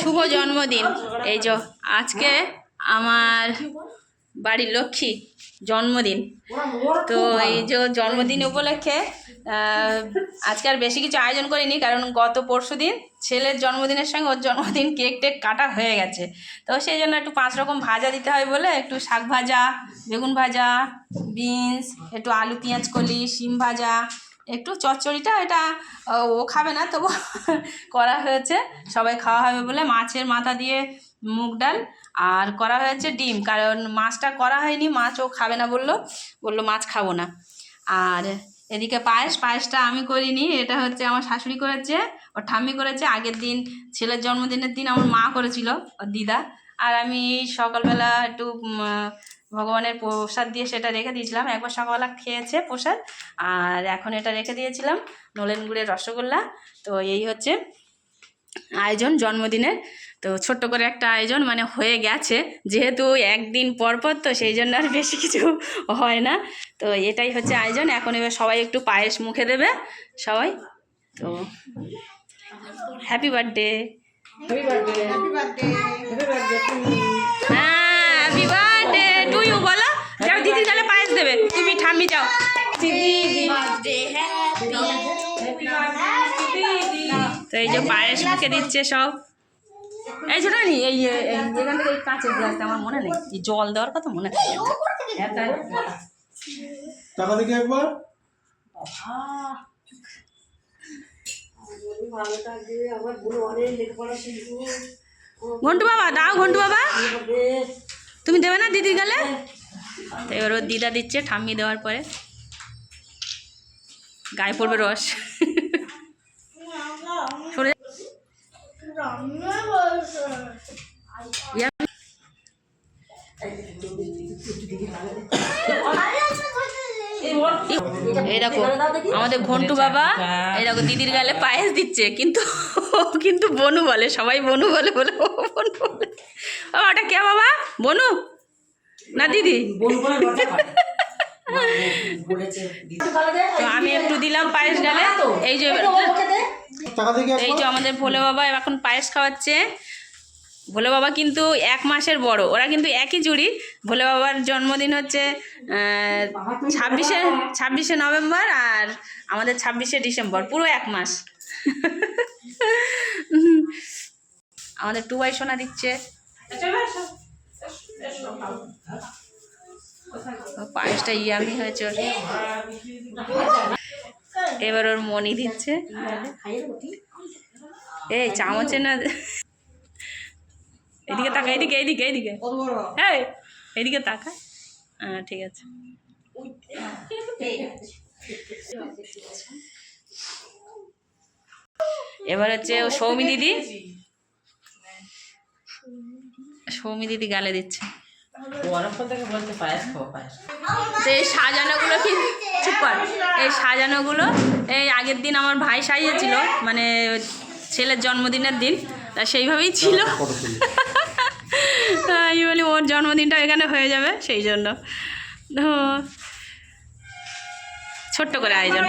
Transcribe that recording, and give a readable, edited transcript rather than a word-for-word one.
শুভ জন্মদিন। এই যে আজকে আমার বাড়ির লক্ষ্মী জন্মদিন, তো এই যে জন্মদিন উপলক্ষে আজকে আর বেশি কিছু আয়োজন করিনি, কারণ গত পরশুদিন ছেলের জন্মদিনের সঙ্গে ওর জন্মদিন কেক টেক কাটা হয়ে গেছে। তো সেই জন্য একটু 5 রকম ভাজা দিতে হয় বলে একটু শাক ভাজা, বেগুন ভাজা, বিনস, একটু আলু পেঁয়াজ কলি, শিম ভাজা, একটু চচ্চড়িটা এটা ও খাবে না, তবু করা হয়েছে সবাই খাওয়া হবে বলে। মাছের মাথা দিয়ে মুগ ডাল আর করা হয়েছে ডিম, কারণ মাছটা করা হয়নি, মাছ ও খাবে না বললো মাছ খাবো না। আর এদিকে পায়েসটা আমি করিনি, এটা হচ্ছে আমার শাশুড়ি করেছে, ওর ঠাম্মি করেছে। আগের দিন ছেলের জন্মদিনের দিন আমার মা করেছিল, ওর দিদা। আর আমি সকালবেলা একটু ভগবানের প্রসাদ দিয়ে সেটা রেখে দিয়েছিলাম, একবার সকালবেলা খেয়েছে প্রসাদ, আর এখন এটা রেখে দিয়েছিলাম নলেন গুড়ের রসগোল্লা। তো এই হচ্ছে আয়োজন জন্মদিনের। তো ছোট্ট করে একটা আয়োজন মানে হয়ে গেছে, যেহেতু একদিন পর তো সেই জন্য আর বেশি কিছু হয় না। তো এটাই হচ্ছে আয়োজন। এখন এবার সবাই একটু পায়েস মুখে দেবে সবাই। তো হ্যাপি বার্থডে। হ্যাঁ, হ্যাপি বার্থডে টু ইউ বলো। যাও দিদির গালে পায়েস দেবে, তুমি ঠাম্মি যাও। তো এই যে পায়েস মুখে দিচ্ছে সব। এই ছোট নি এই এখান থেকে এই কাঁচের গ্লাসটা আমার মনে নেই, এই জল দেওয়ার কথা মনে নেই। টাকা দেখি একবার। ঘন্টু বাবা দাও, ঘন্টু বাবা তুমি দেবে না দিদির গালে? এবার ওর দিদা দিচ্ছে, ঠাম্মি দেওয়ার পরে গায়ে পড়বে রস। সরে এই দেখো আমাদের ঘন্টু বাবা, এই দেখো দিদির গালে পায়েস দিচ্ছে, কিন্তু বনু বলে, সবাই বনু বলে বলে ও বনু বলে। ওটা কে বাবা? বনু না দিদি? তো আমি একটু দিলাম পায়েস গালে। এই যে আমাদের ভোলে বাবা এখন পায়েস খাওয়াচ্ছে। ভোলে বাবা কিন্তু 1 মাসের বড়, ওরা কিন্তু একই জুড়ি। ভোলে বাবার জন্মদিন হচ্ছে 26শে নভেম্বর, আর আমাদের 26শে ডিসেম্বর, পুরো 1 মাস। আমাদের টুবাই সোনা দিচ্ছে পায়েসটা, ইয়ামি হয়েছে। এবার ওর মনি দিচ্ছে, এই চামচে না। এদিকে তাকা, এদিকে এইদিকে এইদিকে, হ্যাঁ এইদিকে তাকা। হ্যাঁ ঠিক আছে। এবার হচ্ছে সৌমি দিদি গালে দিচ্ছে। তো এই সাজানোগুলো কি চুপ কর, এই সাজানোগুলো এই আগের দিন আমার ভাই সাজিয়েছিল, মানে ছেলের জন্মদিনের দিন, তা সেইভাবেই ছিল। আমি বলি ওর জন্মদিনটা এখানে হয়ে যাবে, সেই জন্য ছোট্ট করে আয়োজন।